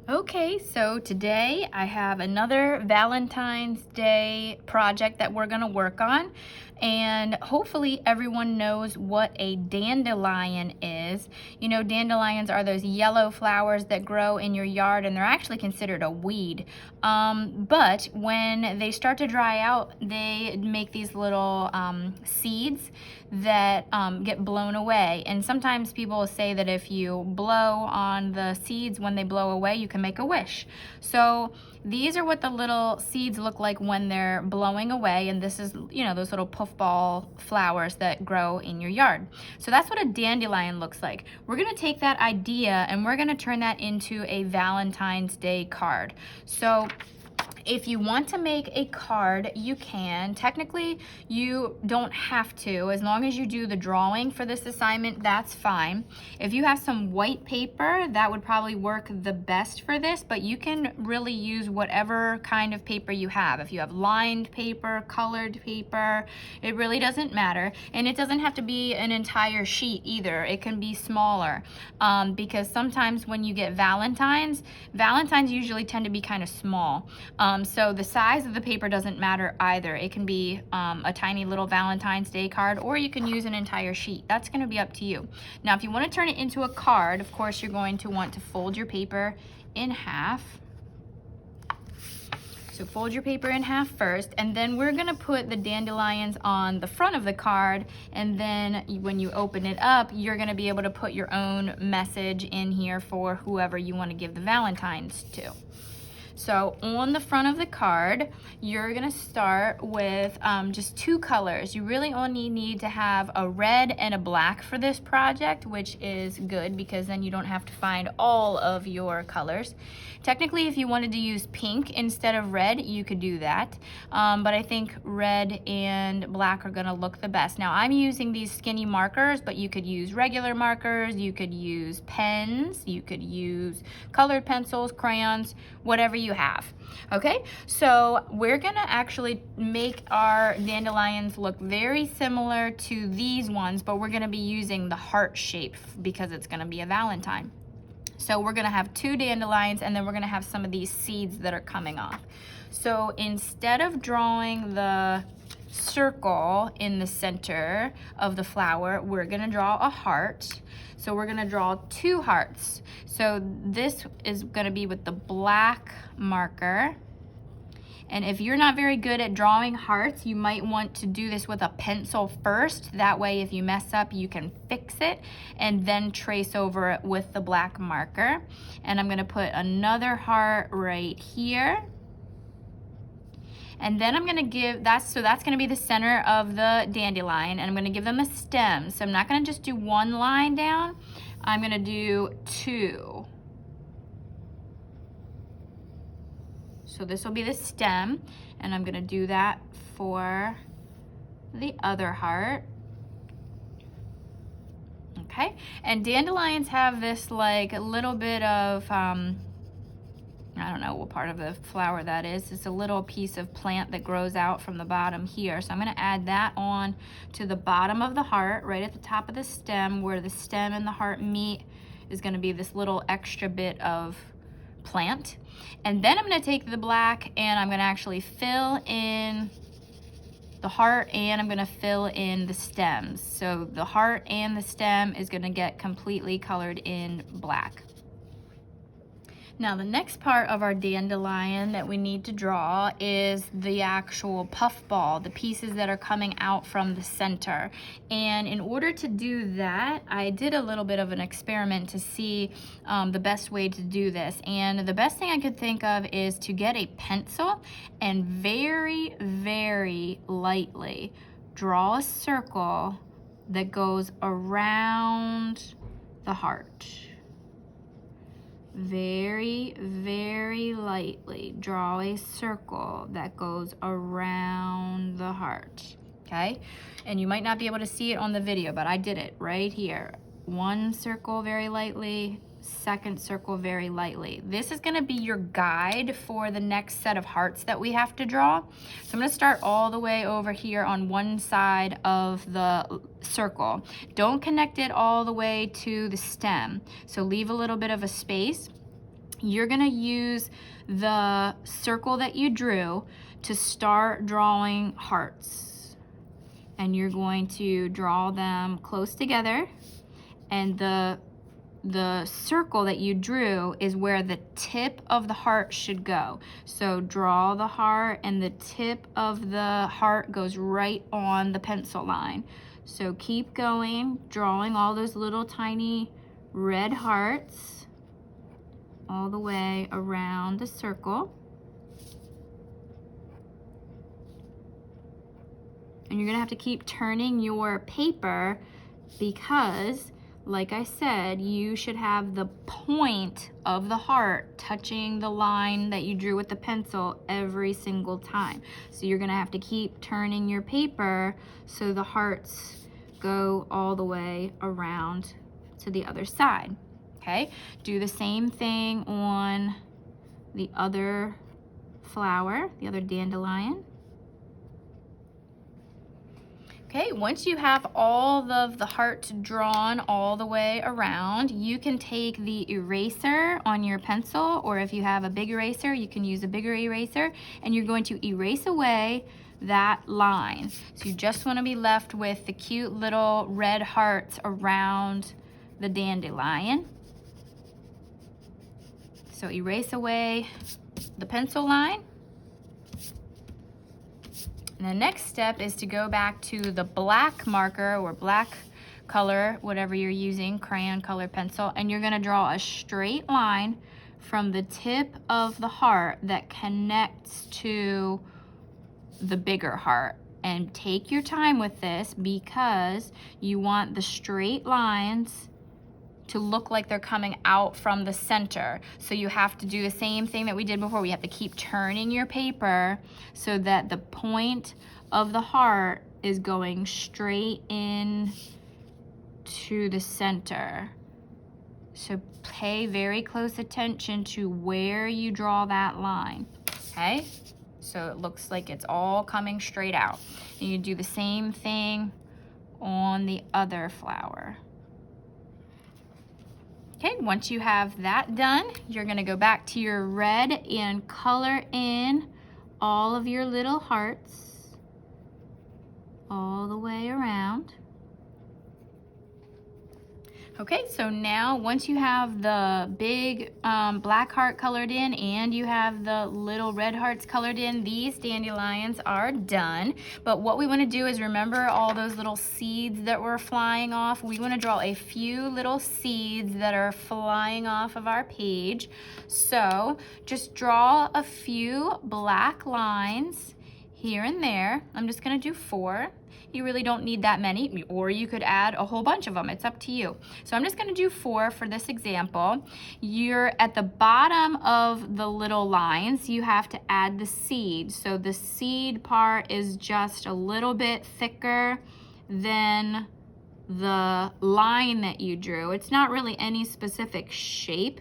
Okay, so today I have another Valentine's Day project that we're gonna work on, and hopefully everyone knows what a dandelion is. You know, dandelions are those yellow flowers that grow in your yard, and they're actually considered a weed. But when they start to dry out, they make these little seeds that get blown away. And sometimes people say that if you blow on the seeds when they blow away, you can make a wish. So these are what the little seeds look like when they're blowing away, and this is, you know, those little puffball flowers that grow in your yard. So that's what a dandelion looks like. We're gonna take that idea and we're gonna turn that into a Valentine's Day card. So if you want to make a card, you can. Technically, you don't have to. As long as you do the drawing for this assignment, that's fine. If you have some white paper, that would probably work the best for this, but you can really use whatever kind of paper you have. If you have lined paper, colored paper, it really doesn't matter. And it doesn't have to be an entire sheet either. It can be smaller because sometimes when you get Valentines usually tend to be kind of small. So the size of the paper doesn't matter either. It can be a tiny little Valentine's Day card, or you can use an entire sheet. That's going to be up to you. Now, if you want to turn it into a card, of course, you're going to want to fold your paper in half. So fold your paper in half first, and then we're gonna put the dandelions on the front of the card, and then when you open it up, you're gonna be able to put your own message in here for whoever you wanna give the Valentines to. So on the front of the card, you're gonna start with just two colors. You really only need to have a red and a black for this project, which is good because then you don't have to find all of your colors. Technically, if you wanted to use pink instead of red, you could do that. But I think red and black are gonna look the best. Now, I'm using these skinny markers, but you could use regular markers, you could use pens, you could use colored pencils, crayons, whatever you have. Okay, so we're gonna actually make our dandelions look very similar to these ones, but we're gonna be using the heart shape because it's gonna be a Valentine. So we're gonna have two dandelions, and then we're gonna have some of these seeds that are coming off. So instead of drawing the circle in the center of the flower, we're gonna draw a heart. So we're gonna draw two hearts. So this is gonna be with the black marker. And if you're not very good at drawing hearts, you might want to do this with a pencil first. That way, if you mess up, you can fix it and then trace over it with the black marker. And I'm gonna put another heart right here. And then I'm gonna give, that's gonna be the center of the dandelion, and I'm gonna give them a stem. So I'm not gonna just do one line down, I'm gonna do two. So this will be the stem, and I'm gonna do that for the other heart. Okay, and dandelions have this like a little bit of, I don't know what part of the flower that is. It's a little piece of plant that grows out from the bottom here. So I'm gonna add that on to the bottom of the heart, right at the top of the stem, where the stem and the heart meet is gonna be this little extra bit of plant. And then I'm gonna take the black and I'm gonna actually fill in the heart, and I'm gonna fill in the stems. So the heart and the stem is gonna get completely colored in black. Now the next part of our dandelion that we need to draw is the actual puffball, the pieces that are coming out from the center. And in order to do that, I did a little bit of an experiment to see the best way to do this. And the best thing I could think of is to get a pencil and very, very lightly draw a circle that goes around the heart. Very, very lightly draw a circle that goes around the heart, okay? And you might not be able to see it on the video, but I did it right here. One circle very lightly, second circle very lightly. This is gonna be your guide for the next set of hearts that we have to draw. So I'm gonna start all the way over here on one side of the circle. Don't connect it all the way to the stem. So leave a little bit of a space. you're gonna use the circle that you drew to start drawing hearts. And you're going to draw them close together, and the circle that you drew is where the tip of the heart should go. So draw the heart, and the tip of the heart goes right on the pencil line. So keep going, drawing all those little tiny red hearts all the way around the circle. And you're gonna have to keep turning your paper because, like I said, you should have the point of the heart touching the line that you drew with the pencil every single time. So you're gonna have to keep turning your paper so the hearts go all the way around to the other side, okay? Do the same thing on the other flower, the other dandelion. Okay, once you have all of the hearts drawn all the way around, you can take the eraser on your pencil, or if you have a big eraser, you can use a bigger eraser, and you're going to erase away that line. So you just want to be left with the cute little red hearts around the dandelion. So erase away the pencil line. And the next step is to go back to the black marker or black color, whatever you're using, crayon, color, pencil, and you're gonna draw a straight line from the tip of the heart that connects to the bigger heart. And take your time with this because you want the straight lines to look like they're coming out from the center. So you have to do the same thing that we did before. We have to keep turning your paper so that the point of the heart is going straight in to the center. So pay very close attention to where you draw that line, okay? So it looks like it's all coming straight out. And you do the same thing on the other flower. Okay, once you have that done, you're gonna go back to your red and color in all of your little hearts all the way around. Okay, so now once you have the big black heart colored in and you have the little red hearts colored in, these dandelions are done. But what we want to do is remember all those little seeds that were flying off. We want to draw a few little seeds that are flying off of our page. So just draw a few black lines here and there. I'm just going to do 4. You really don't need that many, or you could add a whole bunch of them. It's up to you. So I'm just going to do 4 for this example. You're at the bottom of the little lines, you have to add the seed. So the seed part is just a little bit thicker than the line that you drew. It's not really any specific shape.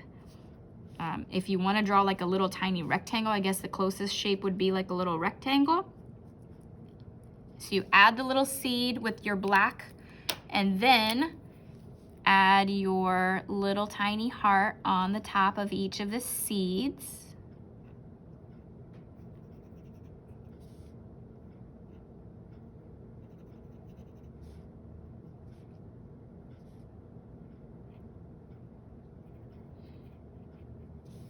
If you want to draw like a little tiny rectangle, I guess the closest shape would be like a little rectangle. So you add the little seed with your black, and then add your little tiny heart on the top of each of the seeds.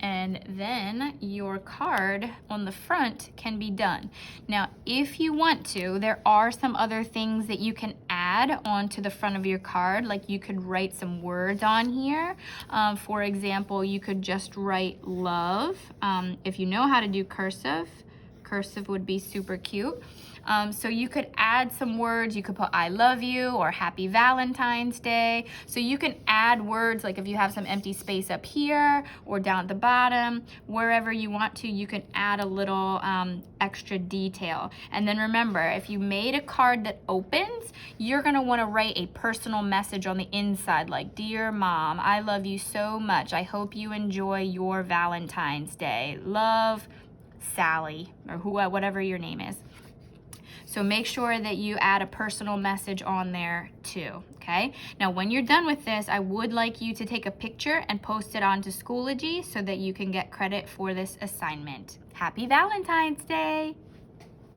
And then your card on the front can be done. Now, if you want to, there are some other things that you can add onto the front of your card, like you could write some words on here. For example, you could just write love. If you know how to do cursive would be super cute. So you could add some words. You could put I love you or happy Valentine's Day. So you can add words, like if you have some empty space up here or down at the bottom, wherever you want to, you can add a little extra detail. And then remember, if you made a card that opens, you're gonna wanna write a personal message on the inside, like, Dear Mom, I love you so much. I hope you enjoy your Valentine's Day. Love, Sally, or whatever your name is. So make sure that you add a personal message on there too, okay? Now, when you're done with this, I would like you to take a picture and post it onto Schoology so that you can get credit for this assignment. Happy Valentine's Day!